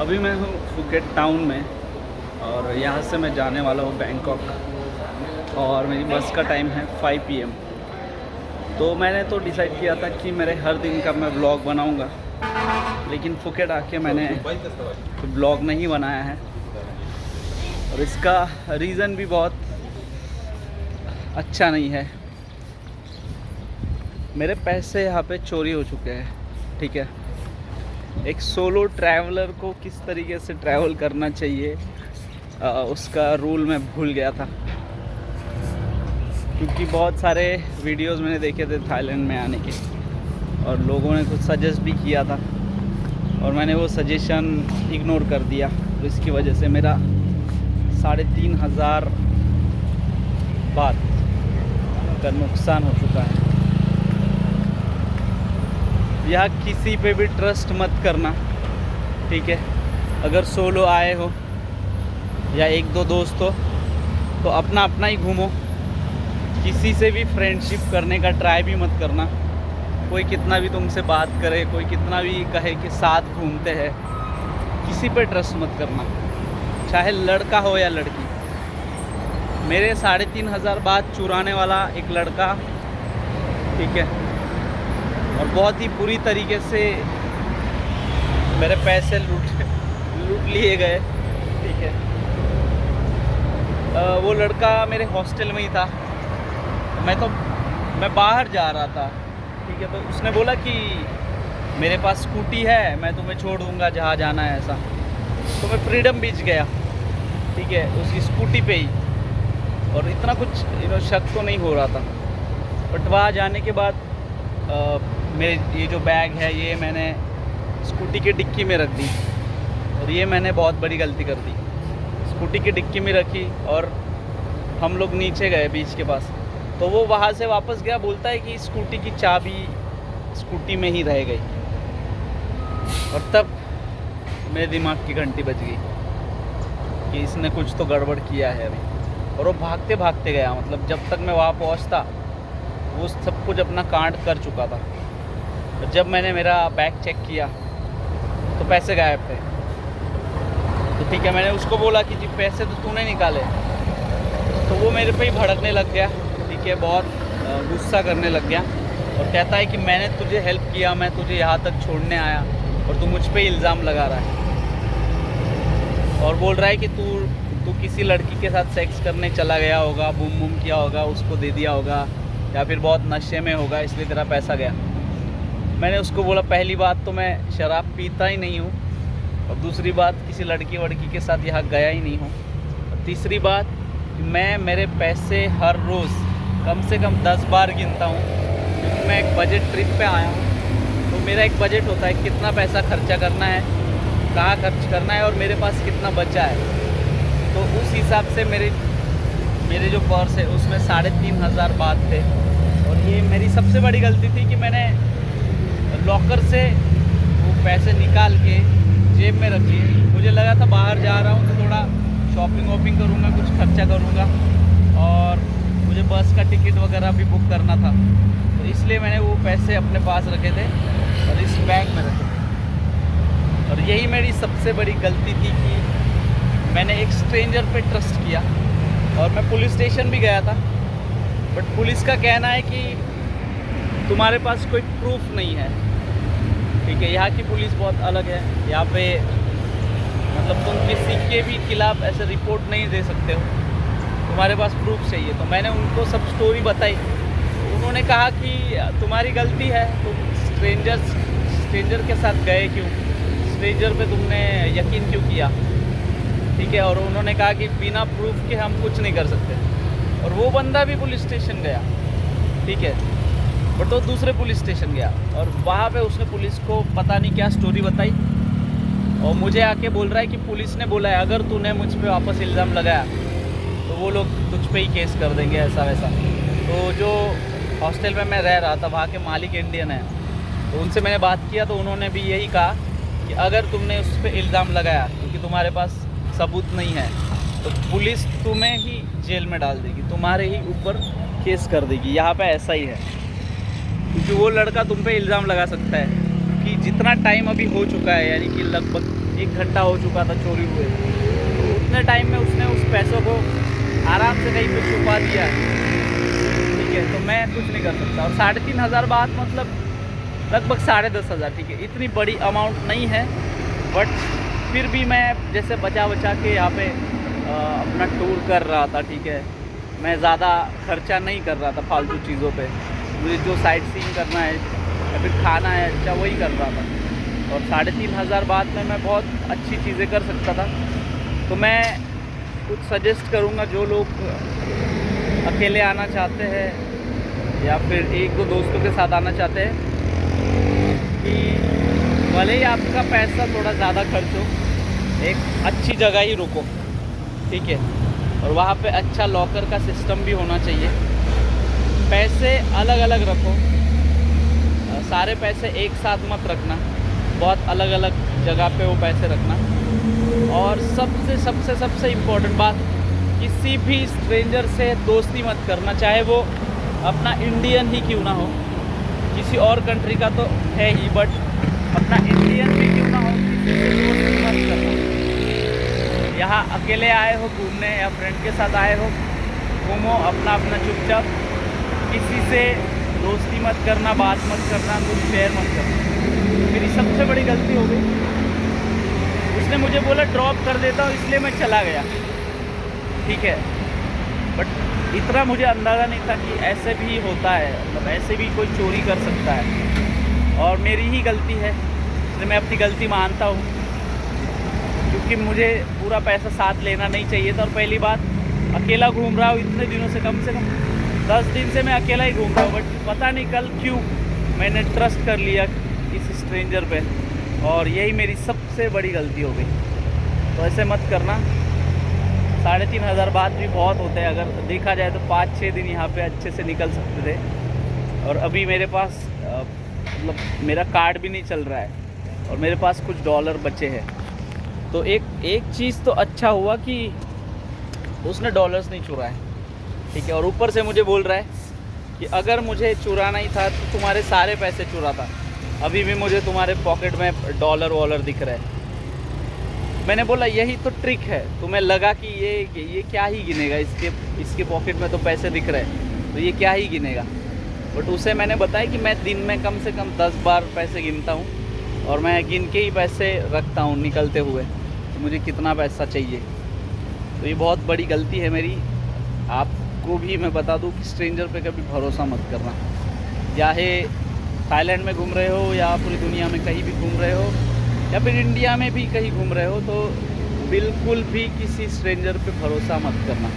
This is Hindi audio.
अभी मैं हूँ फुकेट टाउन में और यहाँ से मैं जाने वाला हूँ बैंकॉक और मेरी बस का टाइम है 5 PM। तो मैंने तो डिसाइड किया था कि मेरे हर दिन का मैं व्लॉग बनाऊँगा, लेकिन फुकेट आके मैंने व्लॉग नहीं बनाया है और इसका रीज़न भी बहुत अच्छा नहीं है। मेरे पैसे यहाँ पे चोरी हो चुके हैं, ठीक है। एक सोलो ट्रैवलर को किस तरीके से ट्रैवल करना चाहिए उसका रूल मैं भूल गया था, क्योंकि बहुत सारे वीडियोस मैंने देखे थे थाईलैंड में आने के और लोगों ने कुछ सजेस्ट भी किया था और मैंने वो सजेशन इग्नोर कर दिया। तो इसकी वजह से मेरा 3,500 बात का नुकसान हो चुका है। यहाँ किसी पे भी ट्रस्ट मत करना, ठीक है। अगर सोलो आए हो या एक दो दोस्त हो तो अपना अपना ही घूमो, किसी से भी फ्रेंडशिप करने का ट्राई भी मत करना। कोई कितना भी तुमसे बात करे, कोई कितना भी कहे कि साथ घूमते हैं, किसी पे ट्रस्ट मत करना, चाहे लड़का हो या लड़की। मेरे 3,500 बात चुराने वाला एक लड़का, ठीक है, और बहुत ही बुरी तरीके से मेरे पैसे लूट लिए गए, ठीक है। वो लड़का मेरे हॉस्टल में ही था। मैं बाहर जा रहा था, ठीक है। तो उसने बोला कि मेरे पास स्कूटी है, मैं तुम्हें छोड़ दूंगा जहाँ जाना है, ऐसा। तो मैं फ्रीडम बीच गया, ठीक है, उसकी स्कूटी पे ही, और इतना कुछ शक तो नहीं हो रहा था। बट वहाँ जाने के बाद मेरे ये जो बैग है ये मैंने स्कूटी की डिक्की में रख दी और ये मैंने बहुत बड़ी गलती कर दी। स्कूटी की डिक्की में रखी और हम लोग नीचे गए बीच के पास, तो वो वहाँ से वापस गया, बोलता है कि स्कूटी की चाबी स्कूटी में ही रह गई। और तब मेरे दिमाग की घंटी बज गई कि इसने कुछ तो गड़बड़ किया है अभी। और वो भागते भागते गया, मतलब जब तक मैं वहाँ पहुँचता वो सब कुछ अपना कांड कर चुका था। और जब मैंने मेरा बैग चेक किया तो पैसे गायब थे। तो ठीक है, मैंने उसको बोला कि जी पैसे तो तूने निकाले। तो वो मेरे पे ही भड़कने लग गया, ठीक है, बहुत गुस्सा करने लग गया और कहता है कि मैंने तुझे हेल्प किया, मैं तुझे यहाँ तक छोड़ने आया और तू मुझ पे इल्ज़ाम लगा रहा है। और बोल रहा है कि तू किसी लड़की के साथ सेक्स करने चला गया होगा, बूम बूम किया होगा, उसको दे दिया होगा, या फिर बहुत नशे में होगा, इसलिए तेरा पैसा गया। मैंने उसको बोला, पहली बात तो मैं शराब पीता ही नहीं हूँ, और दूसरी बात किसी लड़की के साथ यहाँ गया ही नहीं हूँ, और तीसरी बात मैं मेरे पैसे हर रोज़ कम से कम 10 बार गिनता हूँ, क्योंकि मैं एक बजट ट्रिप पे आया हूँ। तो मेरा एक बजट होता है कितना पैसा खर्चा करना है, कहाँ खर्च करना है और मेरे पास कितना बचा है। तो उस हिसाब से मेरे जो पर्स है उसमें 3,500 बात थे। और ये मेरी सबसे बड़ी गलती थी कि मैंने लॉकर से वो पैसे निकाल के जेब में रख लिए। मुझे लगा था बाहर जा रहा हूँ तो थोड़ा शॉपिंग वॉपिंग करूँगा, कुछ खर्चा करूँगा, और मुझे बस का टिकट वगैरह भी बुक करना था। तो इसलिए मैंने वो पैसे अपने पास रखे थे और इस बैग में रखे थे। और यही मेरी सबसे बड़ी गलती थी कि मैंने एक स्ट्रेंजर पे ट्रस्ट किया। और मैं पुलिस स्टेशन भी गया था, बट पुलिस का कहना है कि तुम्हारे पास कोई प्रूफ नहीं है, ठीक है। यहाँ की पुलिस बहुत अलग है। यहाँ पे मतलब तुम किसी के भी खिलाफ ऐसे रिपोर्ट नहीं दे सकते हो, तुम्हारे पास प्रूफ चाहिए। तो मैंने उनको सब स्टोरी बताई, तो उन्होंने कहा कि तुम्हारी गलती है, तुम स्ट्रेंजर के साथ गए क्यों, स्ट्रेंजर पे तुमने यकीन क्यों किया, ठीक है। और उन्होंने कहा कि बिना प्रूफ के हम कुछ नहीं कर सकते। और वो बंदा भी पुलिस स्टेशन गया, ठीक है, बट वो दूसरे पुलिस स्टेशन गया और वहाँ पे उसने पुलिस को पता नहीं क्या स्टोरी बताई और मुझे आके बोल रहा है कि पुलिस ने बोला है अगर तूने मुझ पे वापस इल्ज़ाम लगाया तो वो लोग तुझ पे ही केस कर देंगे, ऐसा वैसा। तो जो हॉस्टल में मैं रह रहा था वहाँ के मालिक इंडियन है, तो उनसे मैंने बात किया तो उन्होंने भी यही कहा कि अगर तुमने उस पर इल्ज़ाम लगाया क्योंकि तुम्हारे पास सबूत नहीं है तो पुलिस तुम्हें ही जेल में डाल देगी, तुम्हारे ही ऊपर केस कर देगी। यहाँ पे ऐसा ही है, क्योंकि वो लड़का तुम पे इल्ज़ाम लगा सकता है कि जितना टाइम अभी हो चुका है, यानी कि लगभग 1 घंटा हो चुका था चोरी हुए। तो उतने टाइम में उसने उस पैसों को आराम से कहीं पे छुपा दिया, ठीक है। तो मैं कुछ नहीं कर सकता। और 3,500 बात मतलब लगभग 10,500, ठीक है। इतनी बड़ी अमाउंट नहीं है, बट फिर भी मैं जैसे बचा बचा के यहाँ पे अपना टूर कर रहा था, ठीक है। मैं ज़्यादा खर्चा नहीं कर रहा था फालतू चीज़ों पे। मुझे जो साइट सीइंग करना है या फिर खाना है अच्छा, वही कर रहा था। और 3,500 बात में मैं बहुत अच्छी चीज़ें कर सकता था। तो मैं कुछ सजेस्ट करूँगा, जो लोग अकेले आना चाहते हैं या फिर 1-2 दोस्तों के साथ आना चाहते हैं, कि भले ही आपका पैसा थोड़ा ज़्यादा खर्च हो, एक अच्छी जगह ही रुको, ठीक है। और वहाँ पे अच्छा लॉकर का सिस्टम भी होना चाहिए। पैसे अलग अलग रखो, सारे पैसे एक साथ मत रखना, बहुत अलग अलग जगह पे वो पैसे रखना। और सबसे सबसे सबसे इम्पोर्टेंट बात, किसी भी स्ट्रेंजर से दोस्ती मत करना, चाहे वो अपना इंडियन ही क्यों ना हो। किसी और कंट्री का तो है ही, बट अपना इंडियन भी क्यों ना हो, किसी से दोस्ती मत करना। यहाँ अकेले आए हो घूमने या फ्रेंड के साथ आए हो, घूमो अपना अपना चुपचाप। किसी से दोस्ती मत करना, बात मत करना, कुछ शेयर मत करना। मेरी सबसे बड़ी गलती हो गई, उसने मुझे बोला ड्रॉप कर देता हूँ, इसलिए मैं चला गया, ठीक है। बट इतना मुझे अंदाज़ा नहीं था कि ऐसे भी होता है, मतलब ऐसे भी कोई चोरी कर सकता है। और मेरी ही गलती है, इसलिए मैं अपनी गलती मानता हूँ, क्योंकि मुझे पूरा पैसा साथ लेना नहीं चाहिए था। और पहली बात, अकेला घूम रहा हूँ इतने दिनों से, कम 10 दिन से मैं अकेला ही घूम रहा हूँ। बट पता नहीं कल क्यों मैंने ट्रस्ट कर लिया इस स्ट्रेंजर पे, और यही मेरी सबसे बड़ी गलती हो गई। तो ऐसे मत करना। 3,500 बात भी बहुत होते हैं, अगर देखा जाए तो 5-6 दिन यहाँ पे अच्छे से निकल सकते थे। और अभी मेरे पास मतलब मेरा कार्ड भी नहीं चल रहा है, और मेरे पास कुछ डॉलर बचे हैं। तो एक चीज़ तो अच्छा हुआ कि उसने डॉलर्स नहीं चुराए, ठीक है। और ऊपर से मुझे बोल रहा है कि अगर मुझे चुराना ही था तो तुम्हारे सारे पैसे चुराता, अभी भी मुझे तुम्हारे पॉकेट में डॉलर वॉलर दिख रहा है। मैंने बोला यही तो ट्रिक है। तुम्हें लगा कि ये क्या ही गिनेगा, इसके पॉकेट में तो पैसे दिख रहे हैं, तो ये क्या ही गिनेगा। बट उसे मैंने बताया कि मैं दिन में कम से कम 10 बार पैसे गिनता हूँ, और मैं गिन के ही पैसे रखता हूँ निकलते हुए, तो मुझे कितना पैसा चाहिए। तो ये बहुत बड़ी गलती है मेरी। आपको भी मैं बता दूँ कि स्ट्रेंजर पे कभी भरोसा मत करना। चाहे थाईलैंड में घूम रहे हो या पूरी दुनिया में कहीं भी घूम रहे हो, या फिर इंडिया में भी कहीं घूम रहे हो, तो बिल्कुल भी किसी स्ट्रेंजर पे भरोसा मत करना।